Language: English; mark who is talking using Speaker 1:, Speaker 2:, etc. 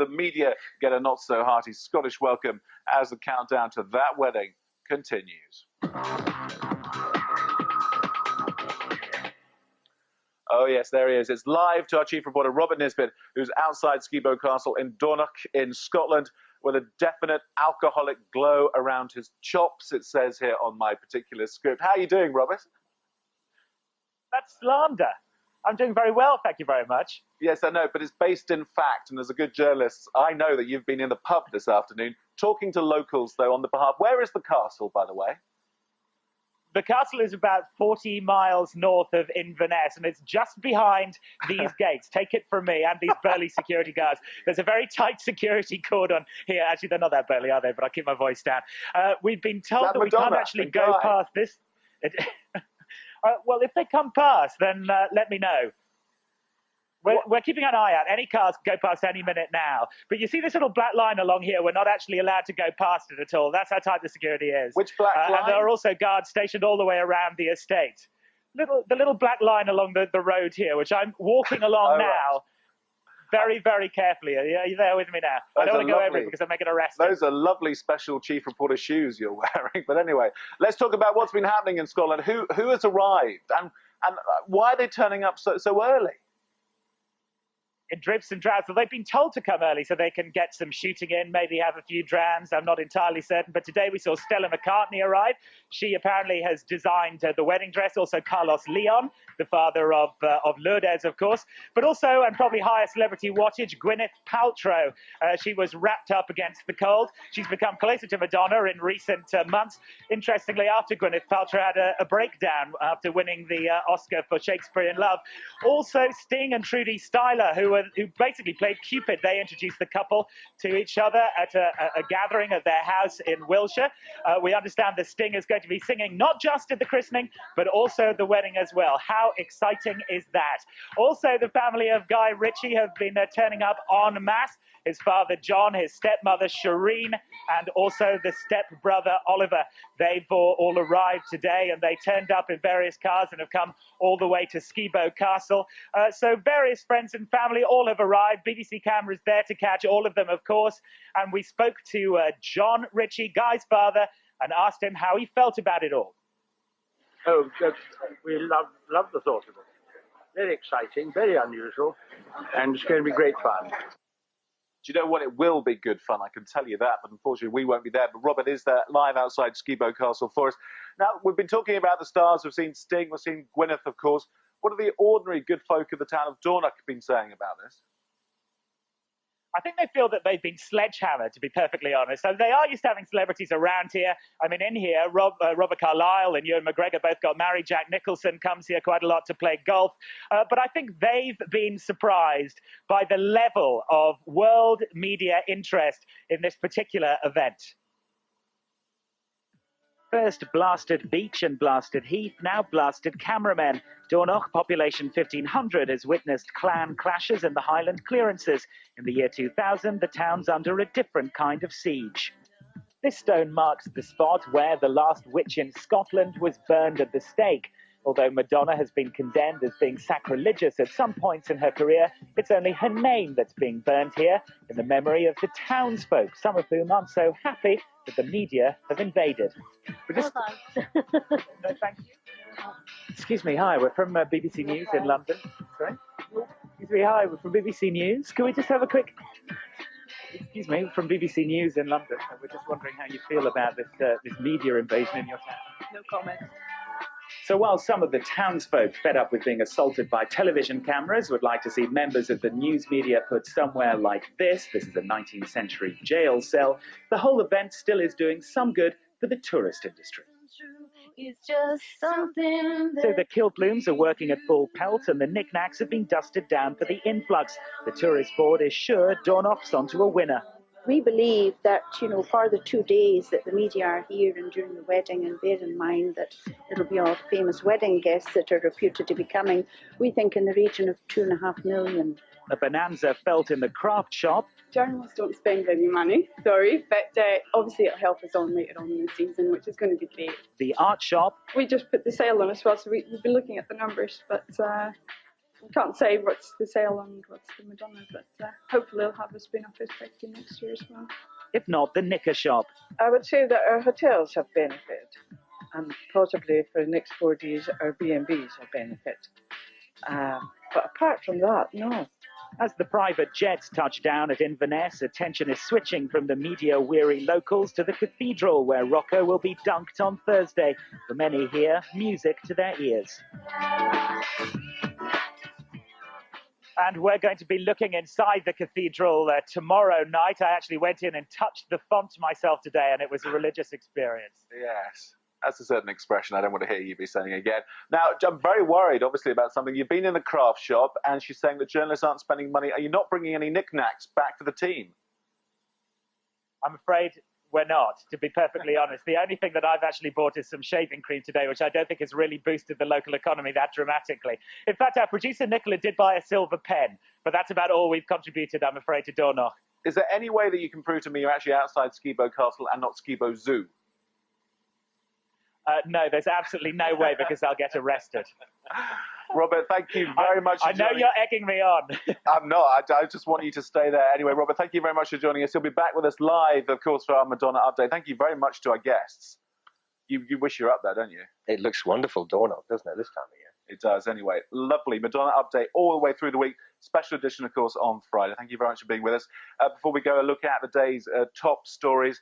Speaker 1: the media get a not-so-hearty Scottish welcome as the countdown to that wedding continues. Oh, yes, there he is. It's live to our chief reporter, Robert Nisbet, who's outside Skibo Castle in Dornoch in Scotland with a definite alcoholic glow around his chops, it says here on my particular script. How are you doing, Robert?
Speaker 2: That's slander. I'm doing very well, thank you very much.
Speaker 1: Yes, I know, but it's based in fact, and as a good journalist, I know that you've been in the pub this afternoon, talking to locals, though, on the behalf. Where is the castle, by the way?
Speaker 2: The castle is about 40 miles north of Inverness, and it's just behind these gates. Take it from me, and these burly security guards. There's a very tight security cordon here. Actually, they're not that burly, are they? But I'll keep my voice down. We've been told that we can't actually go past this. Well, if they come past, then let me know. We're keeping an eye out. Any cars go past any minute now. But you see this little black line along here? We're not actually allowed to go past it at all. That's how tight the security is.
Speaker 1: Which black line?
Speaker 2: And there are also guards stationed all the way around the estate. The little black line along the road here, which I'm walking along now. Right. Very, very carefully. Are you there with me now? I don't want to go over it because I'm making arrested.
Speaker 1: Those are lovely special chief reporter shoes you're wearing. But anyway, let's talk about what's been happening in Scotland. Who has arrived? And why are they turning up so early?
Speaker 2: In drips and drabs. Well, they've been told to come early so they can get some shooting in, maybe have a few drams. I'm not entirely certain. But today we saw Stella McCartney arrive. She apparently has designed the wedding dress. Also Carlos Leon, the father of Lourdes, of course. But also, and probably higher celebrity wattage, Gwyneth Paltrow. She was wrapped up against the cold. She's become closer to Madonna in recent months. Interestingly, after Gwyneth Paltrow had a breakdown after winning the Oscar for Shakespeare in Love. Also, Sting and Trudy Styler, who basically played Cupid. They introduced the couple to each other at a gathering at their house in Wiltshire. We understand that Sting is going to be singing not just at the christening, but also the wedding as well. How exciting is that? Also, the family of Guy Ritchie have been turning up en masse. His father, John, his stepmother, Shireen, and also the stepbrother, Oliver. They've all arrived today, and they turned up in various cars and have come all the way to Skibo Castle. So various friends and family all have arrived. BBC cameras there to catch all of them, of course. And we spoke to John Ritchie, Guy's father, and asked him how he felt about it all.
Speaker 3: Oh, we love the thought of it. Very exciting, very unusual, and it's going to be great fun.
Speaker 1: Do you know what? It will be good fun, I can tell you that, but unfortunately we won't be there. But Robert is there live outside Skibo Castle for us. Now, we've been talking about the stars. We've seen Sting, we've seen Gwyneth, of course. What have the ordinary good folk of the town of Dornoch been saying about this?
Speaker 2: I think they feel that they've been sledgehammered, to be perfectly honest. So they are used to having celebrities around here. I mean, in here, Robert Carlyle and Ewan McGregor both got married. Jack Nicholson comes here quite a lot to play golf. But I think they've been surprised by the level of world media interest in this particular event. First blasted beach and blasted heath, now blasted cameramen. Dornoch, population 1,500, has witnessed clan clashes in the Highland clearances. In the year 2000, the town's under a different kind of siege. This stone marks the spot where the last witch in Scotland was burned at the stake. Although Madonna has been condemned as being sacrilegious at some points in her career, it's only her name that's being burned here in the memory of the townsfolk, some of whom aren't so happy that the media have invaded.
Speaker 4: No,
Speaker 2: thank you. Excuse me, hi, we're from BBC News in London. Sorry? Excuse me, hi, we're from BBC News. Can we just have a quick... Excuse me, from BBC News in London. We're just wondering how you feel about this media invasion in your town.
Speaker 4: No comment.
Speaker 2: So while some of the townsfolk fed up with being assaulted by television cameras would like to see members of the news media put somewhere like this is a 19th century jail cell, the whole event still is doing some good for the tourist industry.
Speaker 4: It's just something
Speaker 2: So the Kilblooms are working at full pelt and the knickknacks have been dusted down for the influx. The tourist board is sure Dornoch's onto a winner.
Speaker 5: We believe that, for the 2 days that the media are here and during the wedding, and bear in mind that it'll be all famous wedding guests that are reputed to be coming, we think in the region of 2.5 million.
Speaker 2: A bonanza felt in the craft shop.
Speaker 6: Journalists don't spend any money, sorry, but obviously it'll help us on later on in the season, which is going to be great.
Speaker 2: The art shop.
Speaker 6: We just put the sale on as well, so we've been looking at the numbers, but Can't say what's the sale and what's the Madonna, but hopefully it'll have a spin-off effect in next year as well.
Speaker 2: If not, the knicker shop.
Speaker 7: I would say that our hotels have benefited, and possibly for the next 4 days, our B&Bs will benefit. But apart from that, no.
Speaker 2: As the private jets touch down at Inverness, attention is switching from the media-weary locals to the cathedral, where Rocco will be dunked on Thursday. For many here, music to their ears. And we're going to be looking inside the cathedral tomorrow night. I actually went in and touched the font myself today, and it was a religious experience.
Speaker 1: Yes. That's a certain expression I don't want to hear you be saying again. Now, I'm very worried, obviously, about something. You've been in the craft shop, and she's saying that journalists aren't spending money. Are you not bringing any knickknacks back to the team?
Speaker 2: I'm afraid we're not, to be perfectly honest. The only thing that I've actually bought is some shaving cream today, which I don't think has really boosted the local economy that dramatically. In fact, our producer Nicola did buy a silver pen, but that's about all we've contributed, I'm afraid, to Dornoch.
Speaker 1: Is there any way that you can prove to me you're actually outside Skibo Castle and not Skibo Zoo?
Speaker 2: No, there's absolutely no way, because I'll get arrested.
Speaker 1: Robert, thank you very much.
Speaker 2: I know you're egging me on.
Speaker 1: I'm not. I just want you to stay there. Anyway, Robert, thank you very much for joining us. You'll be back with us live, of course, for our Madonna update. Thank you very much to our guests. You wish you were up there, don't you?
Speaker 8: It looks wonderful, Dornoch, doesn't it, this time of year?
Speaker 1: It does. Anyway, lovely Madonna update all the way through the week. Special edition, of course, on Friday. Thank you very much for being with us. Before we go, a look at the day's top stories.